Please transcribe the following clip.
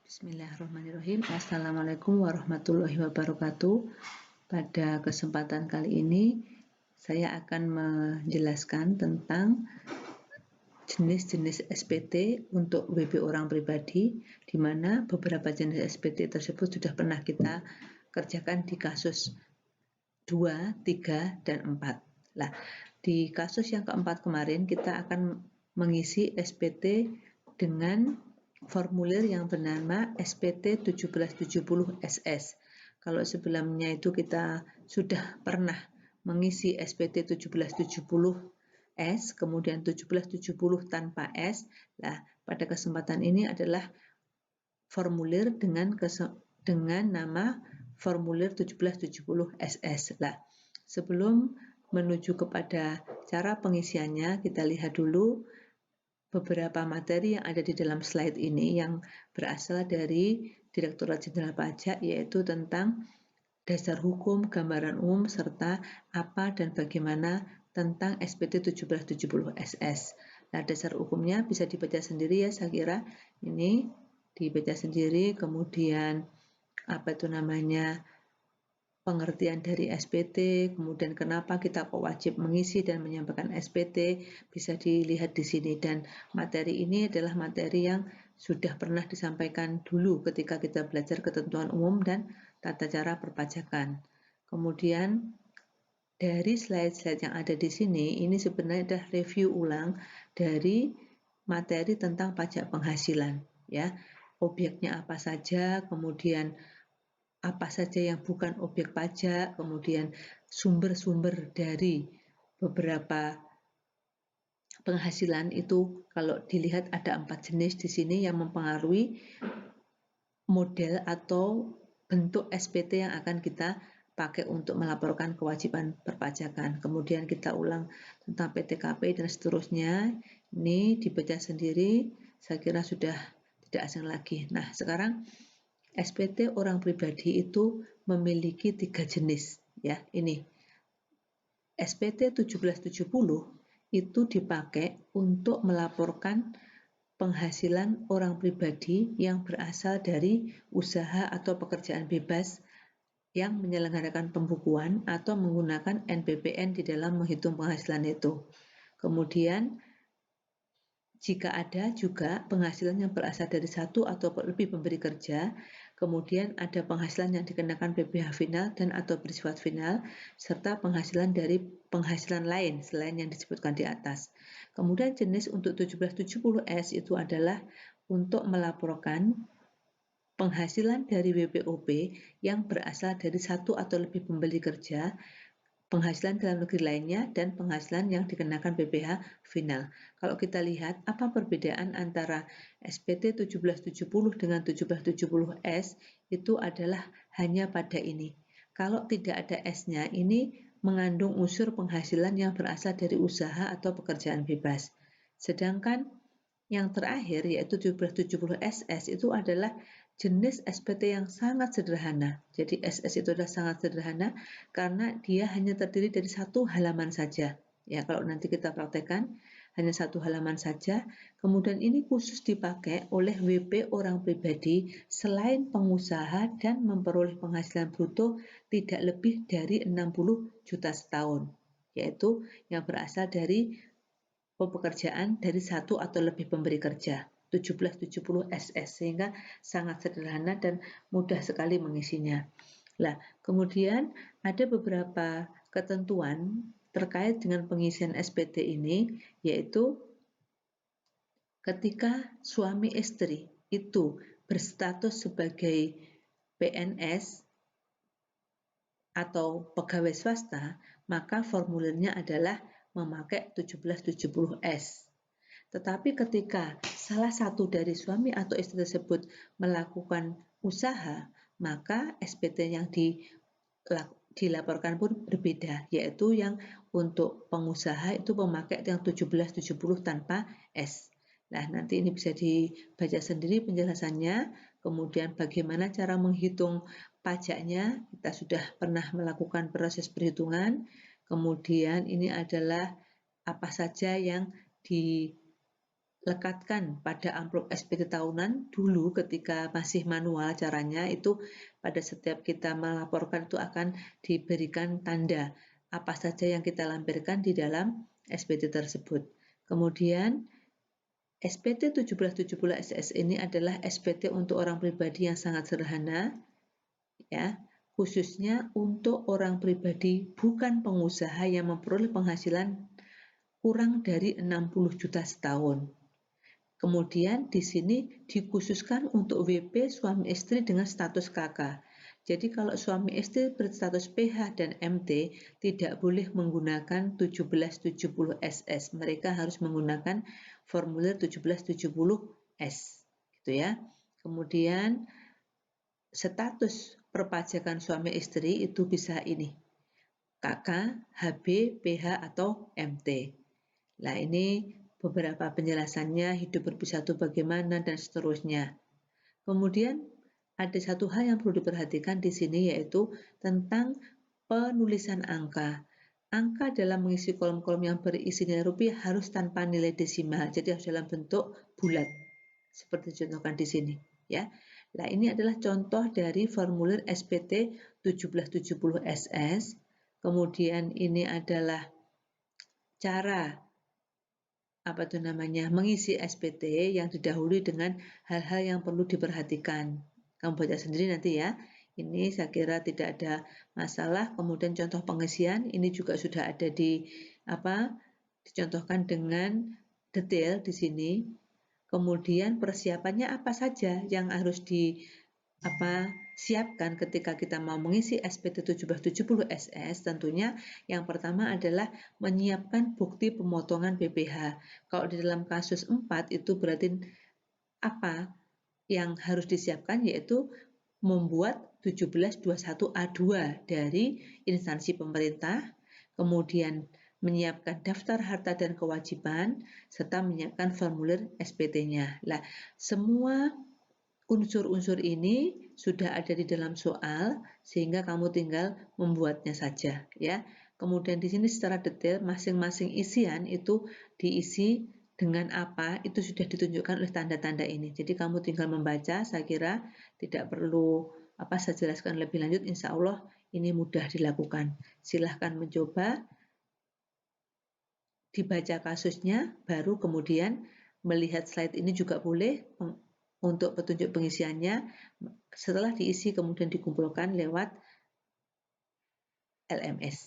Bismillahirrahmanirrahim. Assalamualaikum warahmatullahi wabarakatuh. Pada kesempatan kali ini saya akan menjelaskan tentang jenis-jenis SPT untuk WP orang pribadi, di mana beberapa jenis SPT tersebut sudah pernah kita kerjakan di kasus 2, 3, dan 4. Nah, di kasus yang keempat kemarin kita akan mengisi SPT dengan formulir yang bernama SPT 1770 SS. Kalau sebelumnya itu kita sudah pernah mengisi SPT 1770 S, kemudian 1770 tanpa S. Nah, pada kesempatan ini adalah formulir dengan nama formulir 1770 SS. Nah, sebelum menuju kepada cara pengisiannya, kita lihat dulu beberapa materi yang ada di dalam slide ini yang berasal dari Direktorat Jenderal Pajak, yaitu tentang dasar hukum, gambaran umum, serta apa dan bagaimana tentang SPT 1770 SS. Nah, dasar hukumnya bisa dibaca sendiri ya, saya kira ini dibaca sendiri, kemudian pengertian dari SPT, kemudian kenapa kita kok wajib mengisi dan menyampaikan SPT, bisa dilihat di sini. Dan materi ini adalah materi yang sudah pernah disampaikan dulu ketika kita belajar ketentuan umum dan tata cara perpajakan. Kemudian dari slide-slide yang ada di sini, ini sebenarnya adalah review ulang dari materi tentang pajak penghasilan, ya. Objeknya apa saja, kemudian apa saja yang bukan objek pajak, kemudian sumber-sumber dari beberapa penghasilan itu kalau dilihat ada 4 jenis di sini yang mempengaruhi model atau bentuk SPT yang akan kita pakai untuk melaporkan kewajiban perpajakan. Kemudian kita ulang tentang PTKP dan seterusnya. Ini dibaca sendiri, saya kira sudah tidak asing lagi. Nah, sekarang SPT orang pribadi itu memiliki 3 jenis, ya. Ini SPT 1770 itu dipakai untuk melaporkan penghasilan orang pribadi yang berasal dari usaha atau pekerjaan bebas yang menyelenggarakan pembukuan atau menggunakan NPPN di dalam menghitung penghasilan itu. Kemudian jika ada juga penghasilan yang berasal dari satu atau lebih pemberi kerja, kemudian ada penghasilan yang dikenakan PPh final dan atau bersifat final, serta penghasilan dari penghasilan lain selain yang disebutkan di atas. Kemudian jenis untuk 1770S itu adalah untuk melaporkan penghasilan dari WPOP yang berasal dari satu atau lebih pembeli kerja, penghasilan dalam negeri lainnya, dan penghasilan yang dikenakan PPh final. Kalau kita lihat apa perbedaan antara SPT 1770 dengan 1770S itu adalah hanya pada ini. Kalau tidak ada S-nya, ini mengandung unsur penghasilan yang berasal dari usaha atau pekerjaan bebas. Sedangkan yang terakhir yaitu 1770 SS itu adalah jenis SPT yang sangat sederhana. Jadi SS itu adalah sangat sederhana karena dia hanya terdiri dari satu halaman saja. Ya, kalau nanti kita praktekkan hanya satu halaman saja. Kemudian ini khusus dipakai oleh WP orang pribadi selain pengusaha dan memperoleh penghasilan bruto tidak lebih dari 60 juta setahun, yaitu yang berasal dari pekerjaan dari satu atau lebih pemberi kerja, 1770 SS, sehingga sangat sederhana dan mudah sekali mengisinya. Nah, kemudian ada beberapa ketentuan terkait dengan pengisian SPT ini, yaitu ketika suami istri itu berstatus sebagai PNS atau pegawai swasta, maka formulirnya adalah memakai 1770S. Tetapi ketika salah satu dari suami atau istri tersebut melakukan usaha, maka SPT yang dilaporkan pun berbeda, yaitu yang untuk pengusaha itu memakai yang 1770 tanpa S. Nah, nanti ini bisa dibaca sendiri penjelasannya, kemudian bagaimana cara menghitung pajaknya, kita sudah pernah melakukan proses perhitungan, kemudian ini adalah apa saja yang lekatkan pada amplop SPT tahunan dulu ketika masih manual caranya itu pada setiap kita melaporkan itu akan diberikan tanda apa saja yang kita lampirkan di dalam SPT tersebut. Kemudian SPT 1770 SS ini adalah SPT untuk orang pribadi yang sangat sederhana, ya, khususnya untuk orang pribadi bukan pengusaha yang memperoleh penghasilan kurang dari 60 juta setahun. Kemudian di sini dikhususkan untuk WP suami istri dengan status KK. Jadi kalau suami istri berstatus PH dan MT tidak boleh menggunakan 1770 SS. Mereka harus menggunakan formulir 1770 S, gitu ya. Kemudian status perpajakan suami istri itu bisa ini, KK, HB, PH atau MT. Nah, ini beberapa penjelasannya, hidup berpisah itu bagaimana, dan seterusnya. Kemudian ada satu hal yang perlu diperhatikan di sini, yaitu tentang penulisan angka. Angka dalam mengisi kolom-kolom yang berisi nilai rupiah harus tanpa nilai desimal, jadi harus dalam bentuk bulat, seperti dicontohkan di sini. Ya. Nah, ini adalah contoh dari formulir SPT 1770 SS. Kemudian ini adalah cara mengisi SPT yang didahului dengan hal-hal yang perlu diperhatikan. Kamu baca sendiri nanti ya. Ini saya kira tidak ada masalah. Kemudian contoh pengisian ini juga sudah ada dicontohkan dengan detail di sini. Kemudian persiapannya apa saja yang harus siapkan ketika kita mau mengisi SPT 1770 SS. Tentunya yang pertama adalah menyiapkan bukti pemotongan BPH. Kalau di dalam kasus 4 itu berarti apa yang harus disiapkan, yaitu membuat 1721A2 dari instansi pemerintah, kemudian menyiapkan daftar harta dan kewajiban, serta menyiapkan formulir SPT-nya. Nah, semua unsur-unsur ini sudah ada di dalam soal, sehingga kamu tinggal membuatnya saja, ya. Kemudian di sini secara detail masing-masing isian itu diisi dengan apa, itu sudah ditunjukkan oleh tanda-tanda ini. Jadi kamu tinggal membaca, saya kira tidak perlu saya jelaskan lebih lanjut, insya Allah ini mudah dilakukan. Silahkan mencoba, dibaca kasusnya, baru kemudian melihat slide ini juga boleh untuk petunjuk pengisiannya. Setelah diisi kemudian dikumpulkan lewat LMS.